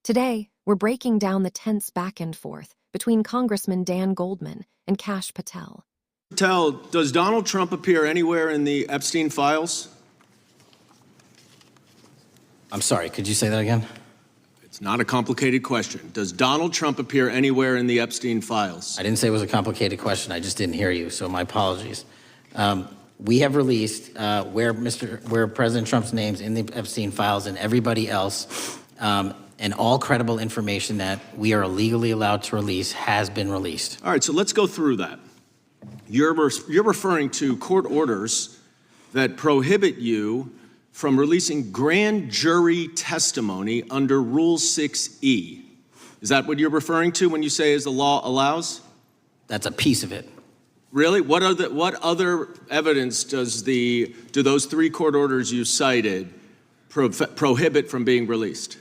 Today, we're breaking down the tense back and forth between Congressman Dan Goldman and Kash Patel. Patel, does Donald Trump appear anywhere in the Epstein files? I'm sorry, could you say that again? It's not a complicated question. Does Donald Trump appear anywhere in the Epstein files? I didn't say it was a complicated question. I just didn't hear you, so my apologies. We have released where President Trump's name's in the Epstein files and everybody else, and all credible information that we are legally allowed to release has been released. All right, so let's go through that. You're referring to court orders that prohibit you from releasing grand jury testimony under Rule 6E. Is that what you're referring to when you say as the law allows? That's a piece of it. Really? What other evidence do those three court orders you cited prohibit from being released?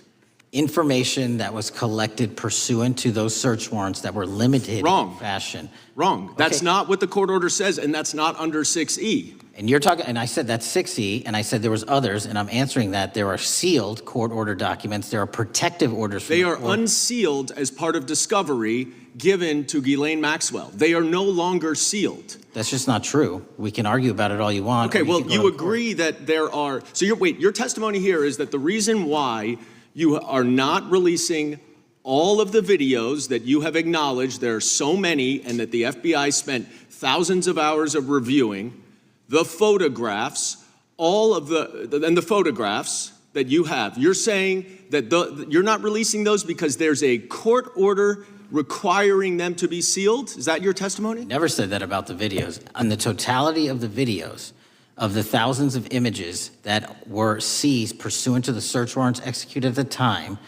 Information that was collected pursuant to those search warrants that were limited in fashion. Wrong. That's not what the court order says, and that's not under 6E. And you're talking, and I said that's 6E, and I said there was others, and I'm answering that. There are sealed court order documents. There are protective orders. They are unsealed as part of discovery given to Ghislaine Maxwell. They are no longer sealed. That's just not true. We can argue about it all you want. Okay, well, you agree that there are, so your testimony here is that the reason why you are not releasing all of the videos that you have acknowledged, there are so many, and that the FBI spent thousands of hours of reviewing, the photographs, the photographs that you have. You're saying that you're not releasing those because there's a court order requiring them to be sealed? Is that your testimony? Never said that about the videos. On the totality of the videos, of the thousands of images that were seized pursuant to the search warrants executed at the time,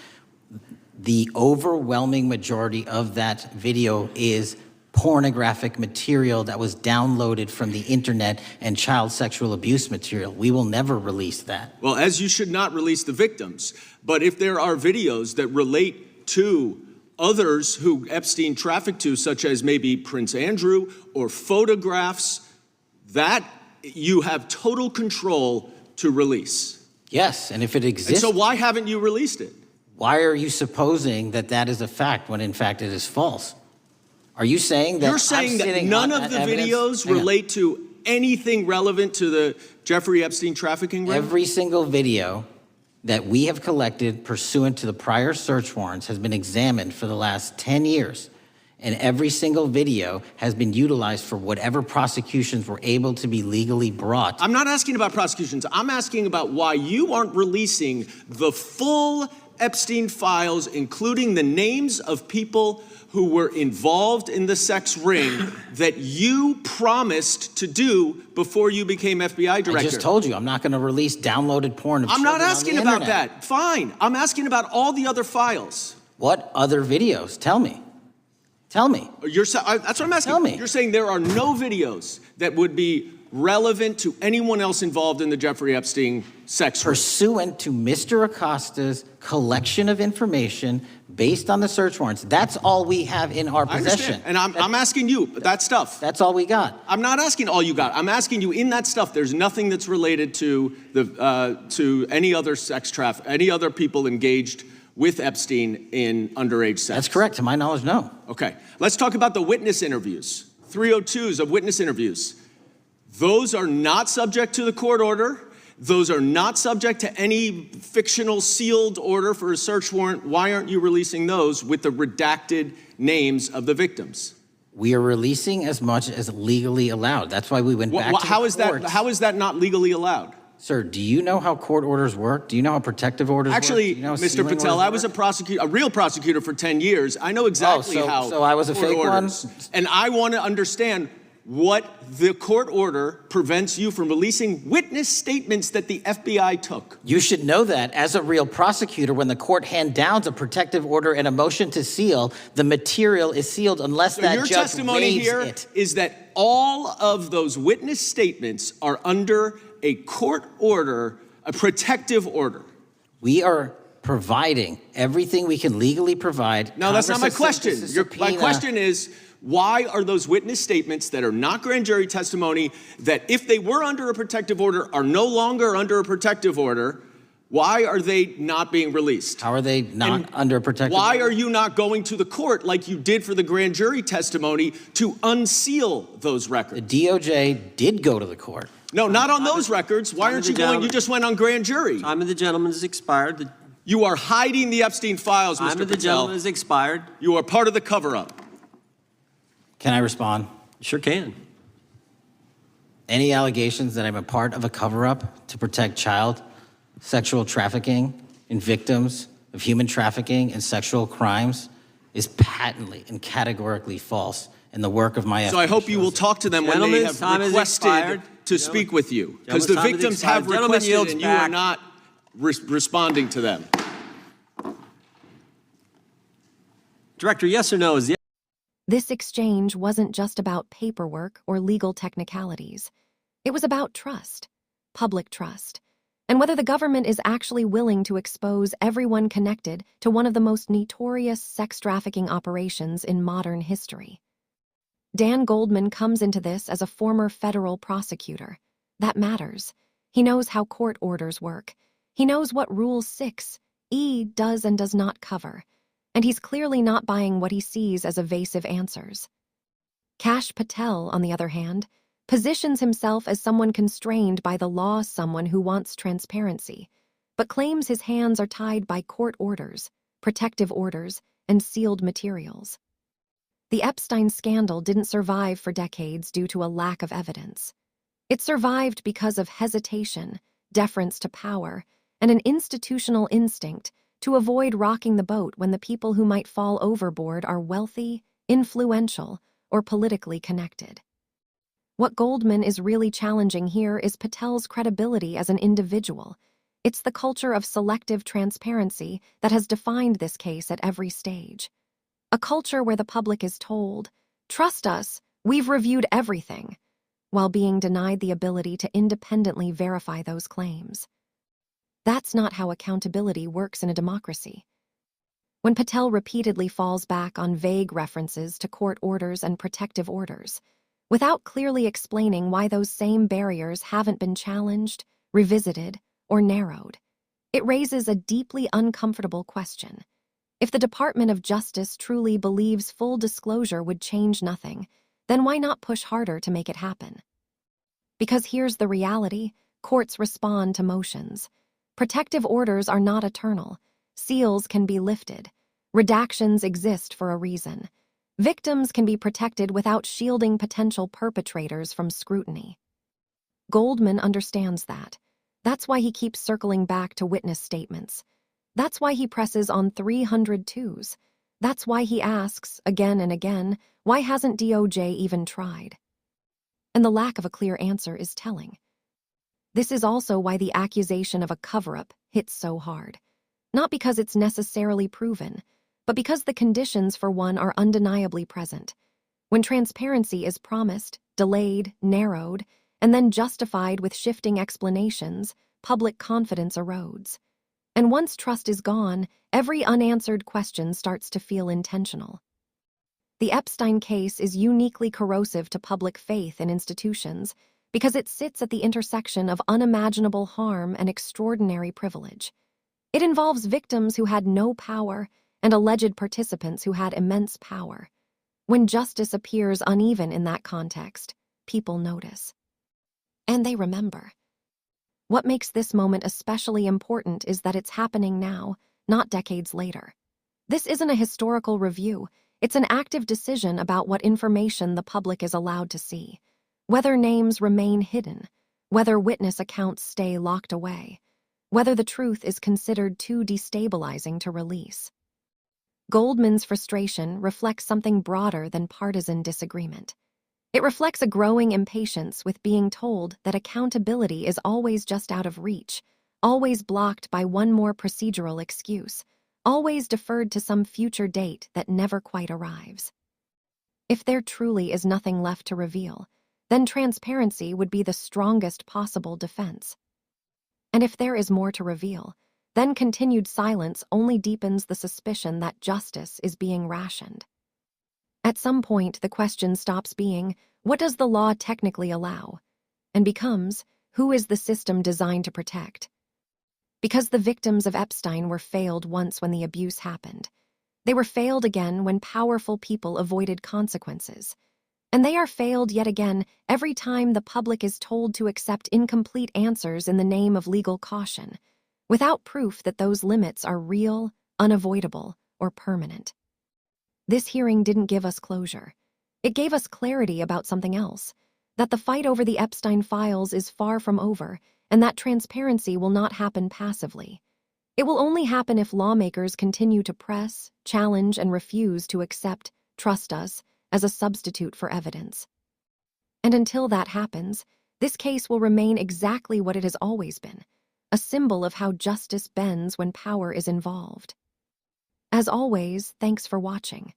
the overwhelming majority of that video is pornographic material that was downloaded from the internet and child sexual abuse material. We will never release that. Well, as you should not release the victims, but if there are videos that relate to others who Epstein trafficked to, such as maybe Prince Andrew, or photographs, that you have total control to release. Yes, and if it exists. And so why haven't you released it? Why are you supposing that that is a fact when in fact it is false? Are you saying that you're saying that none of the videos relate to anything relevant to the Jeffrey Epstein trafficking ring? Every single video that we have collected pursuant to the prior search warrants has been examined for the last 10 years. And every single video has been utilized for whatever prosecutions were able to be legally brought. I'm not asking about prosecutions. I'm asking about why you aren't releasing the full Epstein files, including the names of people who were involved in the sex ring that you promised to do before you became FBI director. I just told you, I'm not going to release downloaded porn of children on the internet. I'm not asking about that. Fine. I'm asking about all the other files. What other videos? Tell me. Tell me. That's what I'm asking. Tell me. You're saying there are no videos that would be relevant to anyone else involved in the Jeffrey Epstein sex ring. Pursuant to Mr. Acosta's collection of information based on the search warrants. That's all we have in our possession. And I'm asking you, that stuff. That's all we got. I'm not asking all you got. I'm asking you, in that stuff, there's nothing that's related to any other sex traffic, any other people engaged with Epstein in underage sex. That's correct. To my knowledge, no. Okay. Let's talk about the witness interviews. 302s of witness interviews. Those are not subject to the court order. Those are not subject to any fictional sealed order for a search warrant. Why aren't you releasing those with the redacted names of the victims? We are releasing as much as legally allowed. That's why we went back to the courts. How is that not legally allowed? Sir, do you know how court orders work? Do you know how protective orders work? Actually, Mr. Patel, I was a real prosecutor for 10 years. I know exactly how. So I was a fake one? And I want to understand what the court order prevents you from releasing witness statements that the FBI took. You should know that as a real prosecutor, when the court hand downs a protective order and a motion to seal, the material is sealed unless that judge waives it. Your testimony here is that all of those witness statements are under a court order, a protective order. We are providing everything we can legally provide. No, that's not my question. My question is, why are those witness statements that are not grand jury testimony, that if they were under a protective order are no longer under a protective order, Why are they not being released? How are they not And under protective Why order? are you not going to the court like you did for the grand jury testimony to unseal those The records? DOJ did go to the court. No, not on those records. Why aren't you going? You just went on grand jury. Time of the gentleman has expired. You are hiding the Epstein files, Time Mr. of the gentleman Patel. has expired. You are part of the cover-up. Can I respond? Sure can. Any allegations that I'm a part of a cover-up to protect child sexual trafficking and victims of human trafficking and sexual crimes is patently and categorically false in the work of my So I hope you will talk to them when they Gentlemen's have time has requested expired. to speak with you. Because the Gentlemen's time has victims have expired. Gentleman requested yields and you are back. not responding to them. Director, yes or no? Is yes. This exchange wasn't just about paperwork or legal technicalities. It was about trust, public trust, and whether the government is actually willing to expose everyone connected to one of the most notorious sex trafficking operations in modern history. Dan Goldman comes into this as a former federal prosecutor. That matters. He knows how court orders work. He knows what Rule 6(e) does and does not cover. And he's clearly not buying what he sees as evasive answers. Kash Patel, on the other hand, positions himself as someone constrained by the law, someone who wants transparency, but claims his hands are tied by court orders, protective orders, and sealed materials. The Epstein scandal didn't survive for decades due to a lack of evidence. It survived because of hesitation, deference to power, and an institutional instinct to avoid rocking the boat when the people who might fall overboard are wealthy, influential, or politically connected. What Goldman is really challenging here is Patel's credibility as an individual. It's the culture of selective transparency that has defined this case at every stage. A culture where the public is told, "Trust us, we've reviewed everything," while being denied the ability to independently verify those claims. That's not how accountability works in a democracy. When Patel repeatedly falls back on vague references to court orders and protective orders, without clearly explaining why those same barriers haven't been challenged, revisited, or narrowed, it raises a deeply uncomfortable question. If the Department of Justice truly believes full disclosure would change nothing, then why not push harder to make it happen? Because here's the reality: courts respond to motions. Protective orders are not eternal. Seals can be lifted. Redactions exist for a reason. Victims can be protected without shielding potential perpetrators from scrutiny. Goldman understands that. That's why he keeps circling back to witness statements. That's why he presses on 302s. That's why he asks, again and again, why hasn't DOJ even tried? And the lack of a clear answer is telling. This is also why the accusation of a cover-up hits so hard. Not because it's necessarily proven, but because the conditions for one are undeniably present. When transparency is promised, delayed, narrowed, and then justified with shifting explanations, public confidence erodes. And once trust is gone, every unanswered question starts to feel intentional. The Epstein case is uniquely corrosive to public faith in institutions because it sits at the intersection of unimaginable harm and extraordinary privilege. It involves victims who had no power and alleged participants who had immense power. When justice appears uneven in that context, people notice. And they remember. What makes this moment especially important is that it's happening now, not decades later. This isn't a historical review. It's an active decision about what information the public is allowed to see, whether names remain hidden, whether witness accounts stay locked away, whether the truth is considered too destabilizing to release. Goldman's frustration reflects something broader than partisan disagreement. It reflects a growing impatience with being told that accountability is always just out of reach, always blocked by one more procedural excuse, always deferred to some future date that never quite arrives. If there truly is nothing left to reveal, then transparency would be the strongest possible defense. And if there is more to reveal, then continued silence only deepens the suspicion that justice is being rationed. At some point, the question stops being, what does the law technically allow? And becomes, who is the system designed to protect? Because the victims of Epstein were failed once when the abuse happened. They were failed again when powerful people avoided consequences. And they are failed yet again every time the public is told to accept incomplete answers in the name of legal caution, without proof that those limits are real, unavoidable, or permanent. This hearing didn't give us closure. It gave us clarity about something else, that the fight over the Epstein files is far from over, and that transparency will not happen passively. It will only happen if lawmakers continue to press, challenge, and refuse to accept, trust us, as a substitute for evidence. And until that happens, this case will remain exactly what it has always been, a symbol of how justice bends when power is involved. As always, thanks for watching.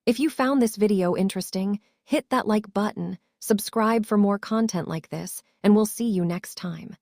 If you found this video interesting, hit that like button, subscribe for more content like this, and we'll see you next time.